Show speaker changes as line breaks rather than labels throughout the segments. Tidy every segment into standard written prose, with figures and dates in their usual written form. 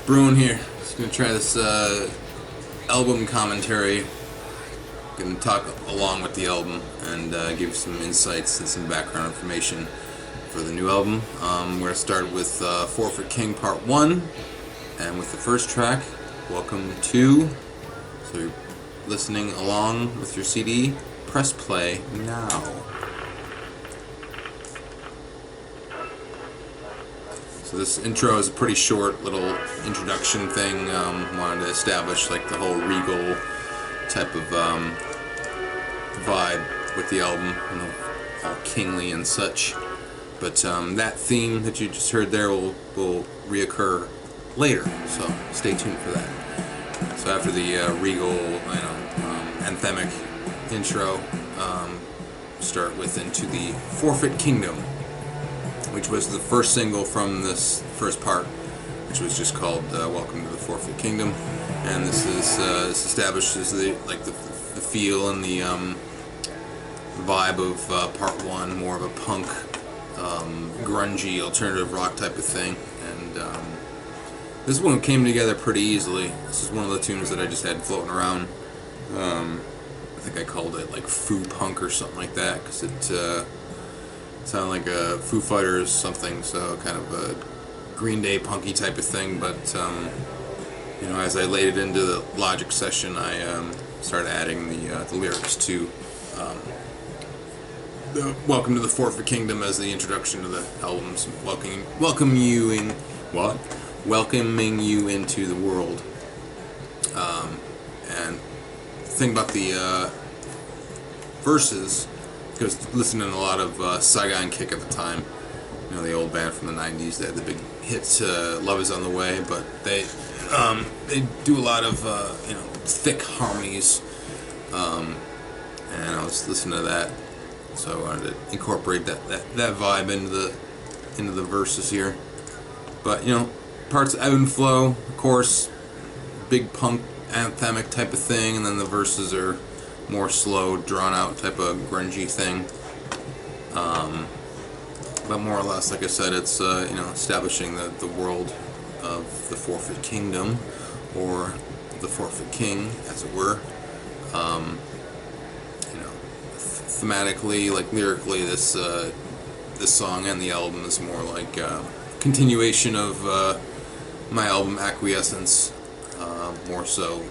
brewing here. Just gonna try this album commentary. Gonna talk along with the album and give some insights and some background information for the new album. We're gonna start with Forfeit King Part 1, and with the first track, Welcome to. So you're listening along with your CD. Press play now. So this intro is a pretty short little introduction thing. Wanted to establish like the whole regal type of vibe with the album, all kingly and such. But that theme that you just heard there will reoccur later, so stay tuned for that. So after the regal, anthemic intro, start with into the Forfeit Kingdom, which was the first single from this first part, which was just called Welcome to the Forfeit Kingdom. And this establishes the feel and the vibe of part 1, more of a punk, grungy, alternative rock type of thing. And this one came together pretty easily. This is one of the tunes that I just had floating around. I think I called it like Foo Punk or something like that, because it sounded like a Foo Fighters something, so kind of a Green Day punky type of thing. But as I laid it into the Logic session, I started adding the lyrics to the Welcome to the Forfeit Kingdom as the introduction to the album's welcoming you into the world. And the thing about the verses, because listening to a lot of Saigon Kick at the time, the old band from the 90s, they had the big hits, Love Is On The Way, but they do a lot of thick harmonies, and I was listening to that, so I wanted to incorporate that vibe into the verses here. But parts ebb and flow, of course, big punk anthemic type of thing, and then the verses are more slow, drawn out type of grungy thing. But more or less, like I said, it's establishing the world of the Forfeit Kingdom, or the Forfeit King, as it were. Thematically, like lyrically, this song and the album is more like a continuation of my album Acquiescence. More so,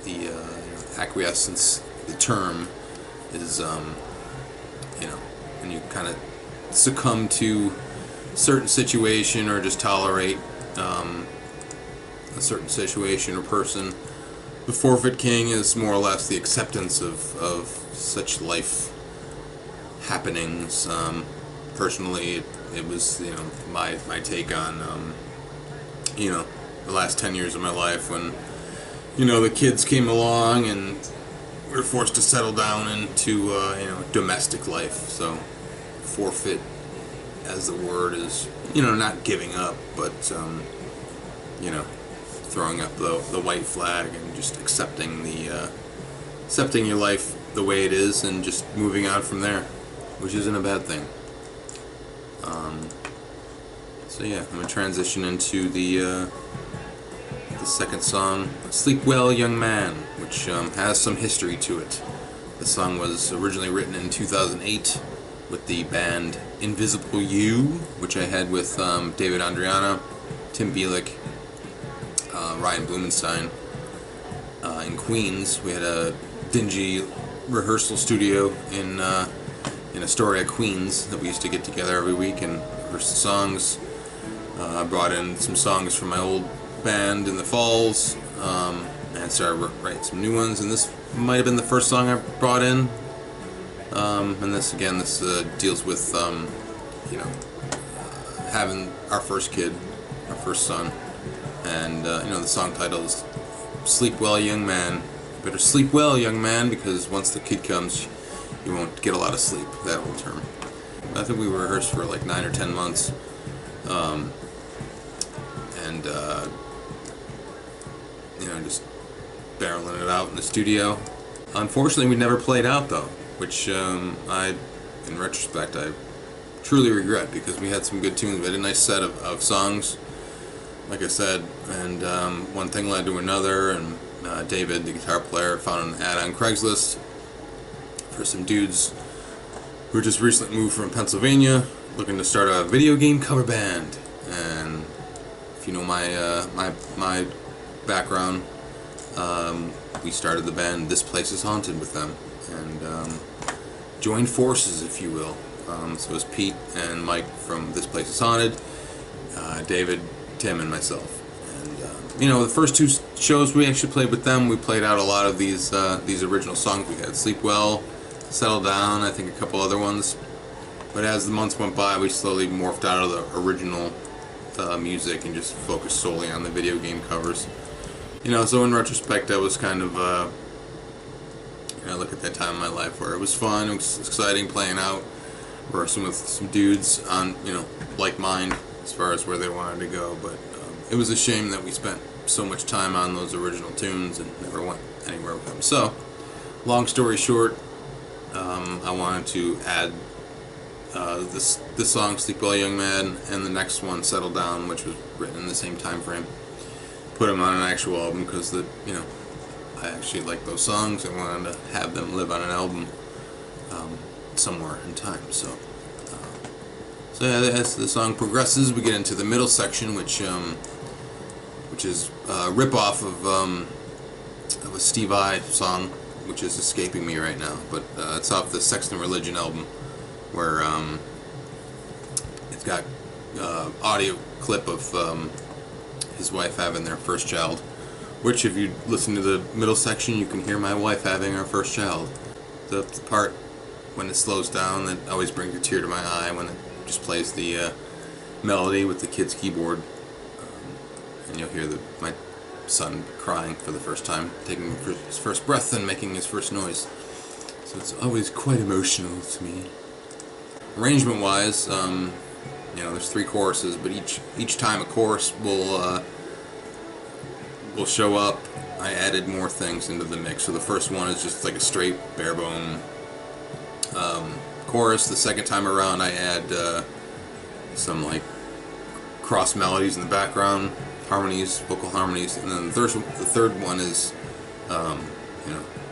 the acquiescence, the term is when you kind of succumb to a certain situation or just tolerate a certain situation or person. The Forfeit King is more or less the acceptance of such life happenings. Personally, it was my take on the last 10 years of my life, when the kids came along and we were forced to settle down into domestic life. So forfeit, as the word, is not giving up, but throwing up the white flag and just accepting your life the way it is and just moving on from there, which isn't a bad thing. So yeah, I'm gonna transition into the second song, Sleep Well Young Man, which has some history to it. The song was originally written in 2008 with the band Invisible You, which I had with David Andriana, Tim Bielik, Ryan Blumenstein in Queens. We had a dingy rehearsal studio in Astoria, Queens, that we used to get together every week and rehearse the songs. I brought in some songs from my old band in the Falls, and started writing some new ones, and this might have been the first song I brought in. And this deals with having our first kid, our first son, and the song title is Sleep Well Young Man. You better sleep well, young man, because once the kid comes, you won't get a lot of sleep. That old term. I think we rehearsed for like 9 or 10 months, and just barreling it out in the studio. Unfortunately, we never played out though, which in retrospect, I truly regret, because we had some good tunes. We had a nice set of songs. like I said, and one thing led to another, and David, the guitar player, found an ad on Craigslist for some dudes who just recently moved from Pennsylvania, looking to start a video game cover band. And if you know my background, we started the band This Place Is Haunted with them, and joined forces, if you will. So it was Pete and Mike from This Place Is Haunted, David, Tim, and myself. And the first two shows we actually played with them, we played out a lot of these original songs. We had Sleep Well, Settle Down, I think a couple other ones. But as the months went by, we slowly morphed out of the original music and just focused solely on the video game covers. So in retrospect, that was kind of I look at that time in my life where it was fun, it was exciting playing out, working with some dudes on like mind as far as where they wanted to go. But it was a shame that we spent so much time on those original tunes and never went anywhere with them. So, long story short, I wanted to add this song, Sleep Well Young Man, and the next one, Settle Down, which was written in the same time frame. Put them on an actual album because I actually like those songs and wanted to have them live on an album somewhere in time. So yeah, as the song progresses, we get into the middle section, which is a rip-off of a Steve Vai song, which is escaping me right now, but it's off the Sex and Religion album, where it's got audio clip of his wife having their first child, which if you listen to the middle section, you can hear my wife having her first child. The part when it slows down that always brings a tear to my eye when it just plays the melody with the kid's keyboard, and you'll hear my son crying for the first time, taking his first breath and making his first noise. So it's always quite emotional to me. Arrangement-wise, there's 3 choruses, but each time a chorus will show up, I added more things into the mix. So the first one is just like a straight bare bone chorus. The second time around, I add some like cross melodies in the background, harmonies, vocal harmonies, and then the third one is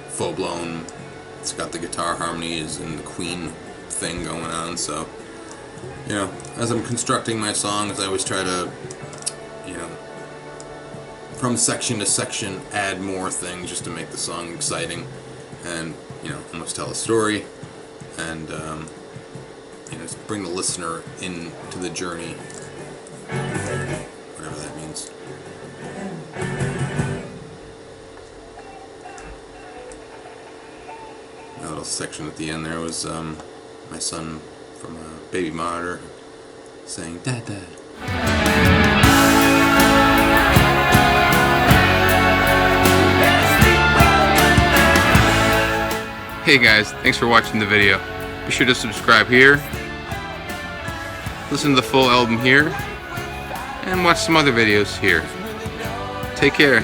full blown. It's got the guitar harmonies and the Queen thing going on. So as I'm constructing my songs, I always try to from section to section add more things just to make the song exciting and almost tell a story, and bring the listener into the journey, whatever that means. A little section at the end there was my son from a baby monitor saying "Dad, Dad." Hey guys, thanks for watching the video. Be sure to subscribe here, listen to the full album here, and watch some other videos here. Take care.